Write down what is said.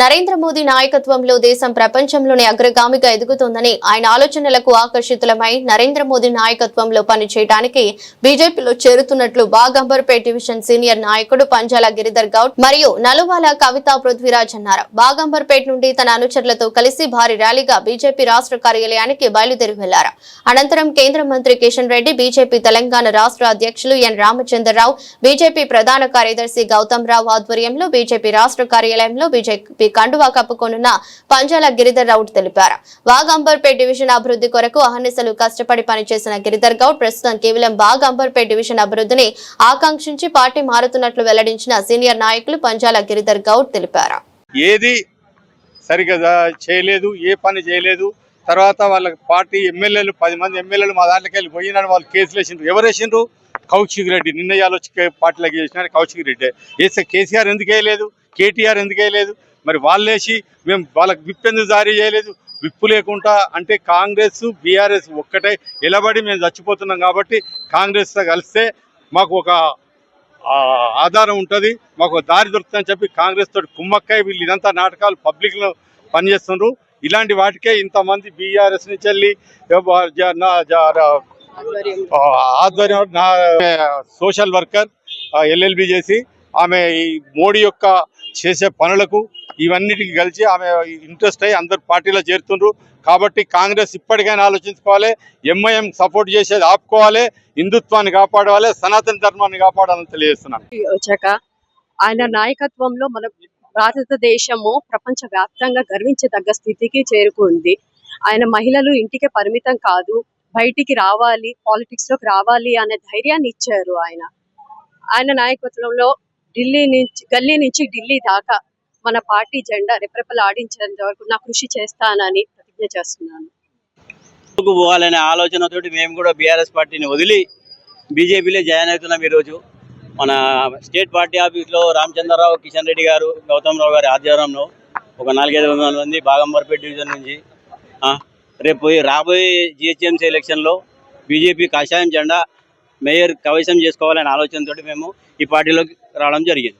నరేంద్ర మోదీ నాయకత్వంలో దేశం ప్రపంచంలోనే అగ్రగామిగా ఎదుగుతోందని ఆయన ఆలోచనలకు ఆకర్షితులమై నరేంద్ర మోదీ నాయకత్వంలో పనిచేయడానికి బీజేపీలో చేరుతున్నట్లు బాగంబర్పేట్ డివిజన్ సీనియర్ నాయకుడు పంజాల గిరిధర్ గౌడ్ మరియు నలువాల కవిత పృథ్వీరాజ్ అన్నారు. బాగంబర్పేట్ నుండి తన అనుచరులతో కలిసి భారీ ర్యాలీగా బీజేపీ రాష్ట్ర కార్యాలయానికి బయలుదేరి వెళ్లారు. అనంతరం కేంద్ర మంత్రి కిషన్ రెడ్డి, బీజేపీ తెలంగాణ రాష్ట్ర అధ్యక్షులు ఎన్ రామచంద్రరావు, బీజేపీ ప్రధాన కార్యదర్శి గౌతమ్ రావు ఆధ్వర్యంలో బీజేపీ రాష్ట్ర కార్యాలయంలో బీజేపీ కండువా కప్పుకొనున్న పంజాల గిరిధర్ గౌడ్ తెలిపారు. బాగంబర్పేట్ డివిజన్ అభివృద్ధి కొరకు అహర్నిశలు కష్టపడి పనిచేసిన గిరిధర్ గౌడ్ ప్రస్తుతం కేవలం బాగంబర్పేట్ డివిజన్ అభివృద్ధిని ఆకాంక్షించి పార్టీ మారుతున్నట్లు వెల్లడించిన సీనియర్ నాయకులు పంజాల గిరిధర్ గౌడ్ తెలిపారు. ఏది సరిగ్గా చేయలేదు, ఏ పని చేయలేదు. తర్వాత వాళ్ళ పార్టీ ఎమ్మెల్యేలు 10 మంది ఎమ్మెల్యేలు మా దాంట్లోకి వెళ్ళి పోయినాడు. వాళ్ళు కేసులు వేసిండ్రు. ఎవరు వేసిండ్రు? కౌశిక్ రెడ్డి. నిన్న వచ్చి పార్టీలోకి చేసినాడు కౌశిక్ రెడ్డి. వేస్తే కేసీఆర్ ఎందుకు వేయలేదు? కేటీఆర్ ఎందుకు వేయలేదు? మరి వాళ్ళు వేసి మేము వాళ్ళకి విప్ ఎందుకు జారీ చేయలేదు? విప్పు లేకుండా అంటే కాంగ్రెస్ బీఆర్ఎస్ ఒక్కటే నిలబడి మేము చచ్చిపోతున్నాం. కాబట్టి కాంగ్రెస్తో కలిస్తే మాకు ఒక ఆధారం ఉంటుంది, మాకు దారి దొరుకుతుందని చెప్పి కాంగ్రెస్ తోటి కుమ్మక్కై వీళ్ళు ఇదంతా నాటకాలు పబ్లిక్లో పనిచేస్తున్నారు. ఇలాంటి వాటికే ఇంతమంది బీఆర్ఎస్ నుంచి వెళ్ళి ఆధ్వర్యం సోషల్ వర్కర్ ఎల్ఎల్బి చేసి ఆమె ఈ మోడీ యొక్క చేసే పనులకు ఇవన్నిటికి కలిసి ఆమె ఇంట్రెస్ట్ అయ్యి అందరు పార్టీలో చేరుతుండ్రు. కాబట్టి కాంగ్రెస్ ఇప్పటికైనా ఆలోచించుకోవాలి, ఎంఐఎం సపోర్ట్ చేసేది ఆపుకోవాలి, హిందుత్వాన్ని కాపాడాలి, సనాతన ధర్మాన్ని కాపాడాలని తెలియజేస్తున్నాను. వచ్చాక ఆయన నాయకత్వంలో మన భారతదేశము ప్రపంచ వ్యాప్తంగా గర్వించదగ్గ స్థితికి చేరుకుంది. ఆయన మహిళలు ఇంటికే పరిమితం కాదు, బయటికి రావాలి, పాలిటిక్స్ లోకి రావాలి అనే ధైర్యాన్ని ఇచ్చారు. ఆయన నాయకత్వంలో గల్లీ నుంచి ఢిల్లీ దాకా మన పార్టీ జెండా రెపరెపలాడించేంత వరకు నా కృషి చేస్తానని ప్రతిజ్ఞ చేస్తున్నాను. పోవాలనే ఆలోచనతోటి మేము కూడా బీఆర్ఎస్ పార్టీని వదిలి బీజేపీలో జాయిన్ అవుతున్నాం. ఈరోజు మన స్టేట్ పార్టీ ఆఫీస్లో రామచంద్రరావు, కిషన్ రెడ్డి గారు, గౌతమ్ రావు గారి ఆధ్వర్యంలో ఒక 400-500 మంది బాగంబర్పేట్ డివిజన్ నుంచి రేపు రాబోయే జిహెచ్ఎంసీ ఎలక్షన్లో బీజేపీ కాషాయం జెండా మేయర్ కైవసం చేసుకోవాలనే ఆలోచనతో మేము ఈ పార్టీలోకి రావడం జరిగింది.